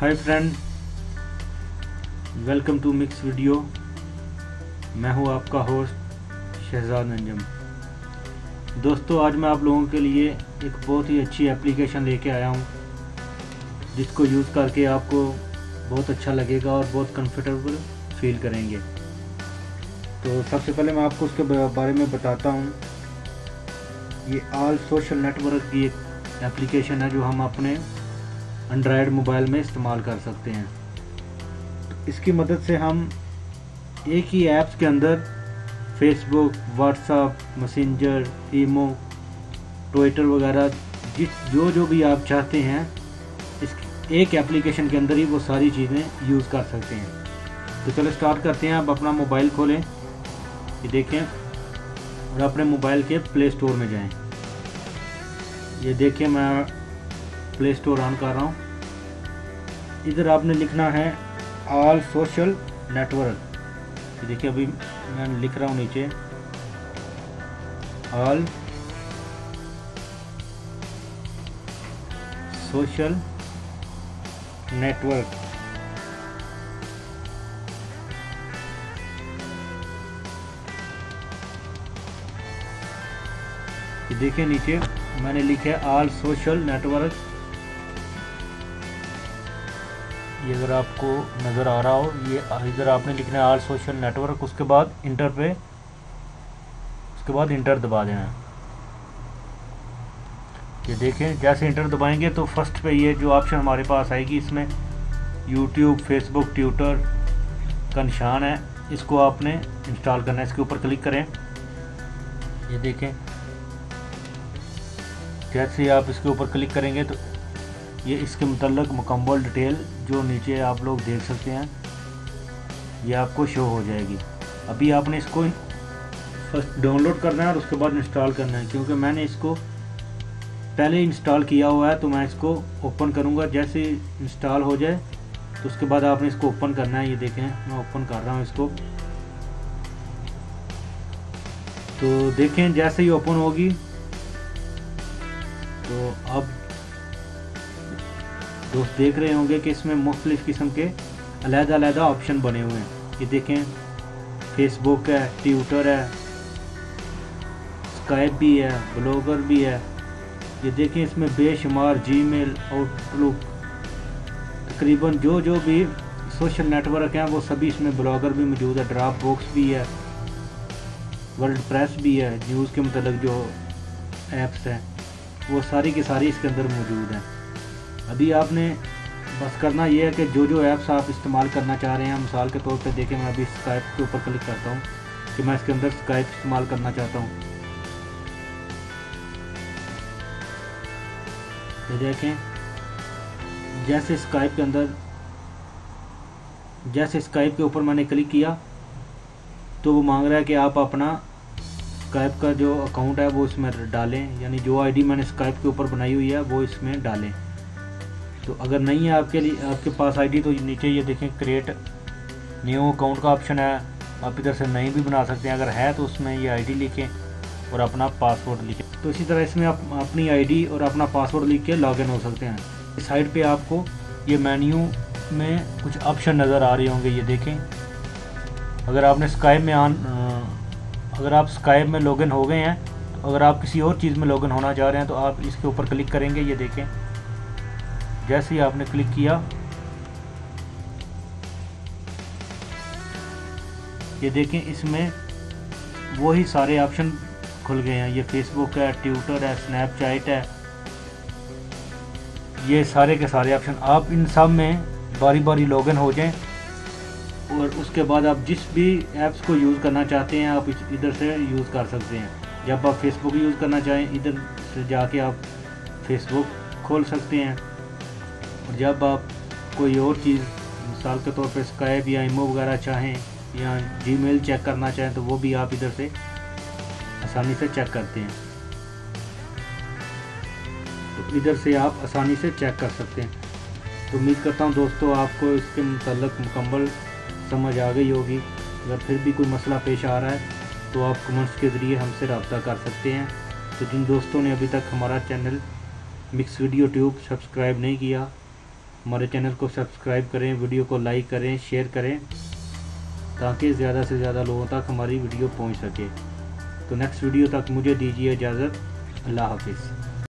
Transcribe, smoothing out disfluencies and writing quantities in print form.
Hi friend, welcome to mix video. मैं हूं आपका होस्ट शहजाद अंजम। दोस्तों, आज मैं आप लोगों के लिए एक बहुत ही अच्छी एप्लीकेशन लेके आया हूं, जिसको यूज़ करके आपको बहुत अच्छा लगेगा और बहुत कंफर्टेबल फील करेंगे। तो सबसे पहले मैं आपको उसके बारे में बताता हूं। ये ऑल सोशल नेटवर्क की एक एप्लीकेशन है जो हम अपने एंड्रॉयड मोबाइल में इस्तेमाल कर सकते हैं। तो इसकी मदद से हम एक ही ऐप्स के अंदर फेसबुक, व्हाट्सएप, मैसेंजर, ईमो, ट्विटर वगैरह जो भी आप चाहते हैं, इस एक एप्लीकेशन के अंदर ही वो सारी चीज़ें यूज़ कर सकते हैं। तो चलो स्टार्ट करते हैं। आप अपना मोबाइल खोलें, ये देखें, और अपने मोबाइल के प्ले स्टोर में जाएं। ये देखें, मैं प्ले स्टोर ऑन कर रहा हूँ। इधर आपने लिखना है ऑल सोशल नेटवर्क। ये देखिए, अभी मैं लिख रहा हूँ नीचे ऑल सोशल नेटवर्क। ये देखिए, नीचे मैंने लिखा है ऑल सोशल नेटवर्क। ये अगर आपको नज़र आ रहा हो, ये इधर आपने लिखना है ऑल सोशल नेटवर्क। उसके बाद इंटर दबा देना है। ये देखें, जैसे इंटर दबाएंगे तो फर्स्ट पे ये जो ऑप्शन हमारे पास आएगी, इसमें यूट्यूब, फेसबुक, ट्विटर का निशान है। इसको आपने इंस्टॉल करना है। इसके ऊपर क्लिक करें। ये देखें, जैसे आप इसके ऊपर क्लिक करेंगे तो ये इसके मुतल्लिक़ मुकम्मल डिटेल जो नीचे आप लोग देख सकते हैं, ये आपको शो हो जाएगी। अभी आपने इसको फर्स्ट डाउनलोड करना है और उसके बाद इंस्टॉल करना है। क्योंकि मैंने इसको पहले इंस्टॉल किया हुआ है, तो मैं इसको ओपन करूँगा। जैसे इंस्टॉल हो जाए तो उसके बाद आपने इसको ओपन करना है। ये देखें, मैं ओपन कर रहा हूँ इसको। तो देखें, जैसे ही ओपन होगी तो अब दोस्त देख रहे होंगे कि इसमें मुख्तलिफ़ किस्म के अलग-अलग ऑप्शन बने हुए हैं। ये देखें, फेसबुक है, ट्विटर है, स्काइप भी है, ब्लॉगर भी है। ये देखें, इसमें बेशुमार जीमेल, आउटलुक, तकरीबन जो भी सोशल नेटवर्क हैं वो सभी इसमें, ब्लॉगर भी मौजूद है, ड्रॉप बॉक्स भी है, वर्डप्रेस भी है, न्यूज़ के मतलब जो ऐप्स हैं वो सारी की सारी इसके अंदर मौजूद हैं। अभी आपने बस करना ये है कि जो ऐप्स आप इस्तेमाल करना चाह रहे हैं, मिसाल के तौर पे देखें, मैं अभी स्काइप के ऊपर क्लिक करता हूँ कि मैं इसके अंदर स्काइप इस्तेमाल करना चाहता हूँ। ये देखें, जैसे स्काइप के ऊपर मैंने क्लिक किया तो वो मांग रहा है कि आप अपना स्काइप का जो अकाउंट है वो इसमें डालें, यानी जो आईडी मैंने स्काइप के ऊपर बनाई हुई है वो इसमें डालें। तो अगर नहीं है आपके पास आईडी, तो नीचे ये देखें क्रिएट न्यू अकाउंट का ऑप्शन है। आप इधर से नहीं भी बना सकते हैं। अगर है तो उसमें ये आईडी लिखें और अपना पासवर्ड लिखें। तो इसी तरह इसमें आप अपनी आईडी और अपना पासवर्ड लिख के लॉगिन हो सकते हैं। इस साइड पे आपको ये मेन्यू में कुछ ऑप्शन नज़र आ रहे होंगे। ये देखें, अगर आपने अगर आप स्काइप में लॉगिन हो गए हैं, तो अगर आप किसी और चीज़ में लॉगिन होना चाह रहे हैं तो आप इसके ऊपर क्लिक करेंगे। ये देखें, जैसे ही आपने क्लिक किया, ये देखें, इसमें वही सारे ऑप्शन खुल गए हैं। ये फेसबुक है, ट्विटर है, स्नैपचैट है, ये सारे के सारे ऑप्शन। आप इन सब में बारी बारी लॉगिन हो जाएं और उसके बाद आप जिस भी ऐप्स को यूज़ करना चाहते हैं आप इधर से यूज़ कर सकते हैं। जब आप फेसबुक यूज़ करना चाहें, इधर से जाके आप फेसबुक खोल सकते हैं। और जब आप कोई और चीज़, मिसाल के तौर पे स्काइप या ईमो वगैरह चाहें या जीमेल चेक करना चाहें, तो वो भी आप इधर से आसानी से चेक करते हैं। तो इधर से आप आसानी से चेक कर सकते हैं। तो उम्मीद करता हूँ दोस्तों आपको इसके मुतल्लिक़ मुकम्मल समझ आ गई होगी। अगर फिर भी कोई मसला पेश आ रहा है तो आप कमेंट्स के ज़रिए हमसे रब्ता कर सकते हैं। तो जिन दोस्तों ने अभी तक हमारा channel mix video tube subscribe नहीं किया हमारे चैनल को सब्सक्राइब करें, वीडियो को लाइक करें, शेयर करें, ताकि ज़्यादा से ज़्यादा लोगों तक हमारी वीडियो पहुंच सके। तो नेक्स्ट वीडियो तक मुझे दीजिए इजाज़त। अल्लाह हाफिज़।